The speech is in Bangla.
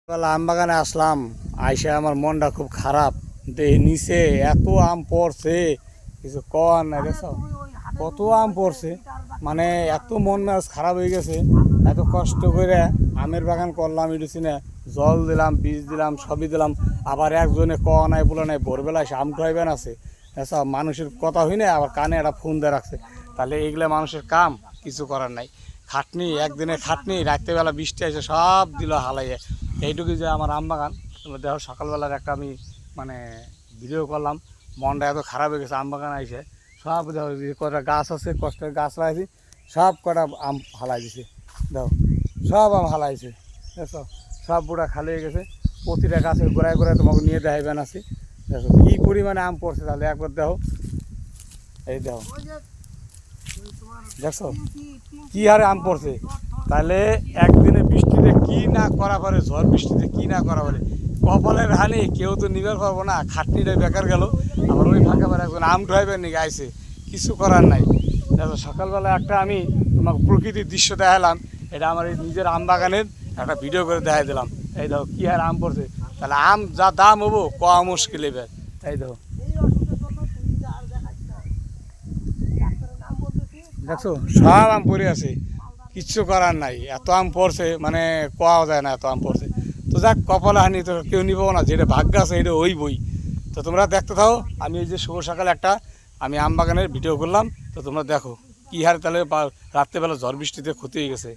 বেলা আম বাগানে আসলাম, আইসা আমার মনটা খুব খারাপ। দেখি নিচে এত আম পড়ছে, কিছু কর নাই। দেখছো কত আম পড়ছে, মানে এত মন মেজাজ খারাপ হয়ে গেছে। এত কষ্ট করে আমের বাগান করলাম, ইটুছি না জল দিলাম, বীজ দিলাম, সবই দিলাম। আবার একজনে ক নাই বলে নাই, ভোরবেলায় আম খাইবেন আছে। দেখছো মানুষের কথা হই না, আবার কানে একটা ফোন দিয়ে রাখছে। তাহলে এগুলো মানুষের কাম, কিছু করার নাই। খাটনি, একদিনে খাটনি, রাত্রেবেলা বৃষ্টি এসে সব দিল হালাইয়ে। এইটুকুই যে আমার আম বাগান। তোমরা দেখো সকালবেলার একটা আমি মানে ভিডিও করলাম, মনটা এত খারাপ হয়ে গেছে। আম বাগান আইসে সব দেখো যে কটা গাছ আছে, কষ্টের গাছ লাগাইছি, সব কটা আম হালাই দিছে। দেখো সব আম হালাইছে, দেখো সব বুড়া খালি হয়ে গেছে। প্রতিটা গাছের গোড়ায় গোড়ায় তোমাকে নিয়ে দেখাইবেন আছি। দেখো কী পরিমাণে আম পড়ছে, তাহলে একবার দেখো। এই দেখো, দেখছো কি হারে আম পড়ছে। তাহলে একদিনে বৃষ্টিতে কি না করা পারে, ঝড় বৃষ্টিতে কি না করা পারে। কপালের হানি, কেউ তো নিবার পারবো না, খাটনিটা বেকার গেল। আবার ওই ফাঁকা বেড়া একজন আম ড্রাইভার নিয়ে আইসে, কিছু করার নাই। দেখো সকালবেলা একটা আমি তোমাকে প্রকৃতির দৃশ্য দেখালাম, এটা আমার এই নিজের আম বাগানের একটা ভিডিও করে দেখাই দিলাম। এই দেখো কী হারে আম পড়ছে। তাহলে আম যা দাম হবো কম মুশকিল এবার। এই দেখো, দেখছো সব আম পড়ে আছে, কিচ্ছু করার নাই। এত আম পড়ছে মানে কোয়াও যায় না, এত আম পড়ছে। তো যাক, কপালে হানি তো কেউ নিব না, যেটা ভাগ্য আছে এটা ওই বই। তো তোমরা দেখতে থাও। আমি এই যে শুভ সকালে একটা আমি আম বাগানের ভিডিও করলাম, তো তোমরা দেখো কী হারে। তাহলে রাত্রেবেলা ঝড় বৃষ্টিতে ক্ষতি হয়ে গেছে।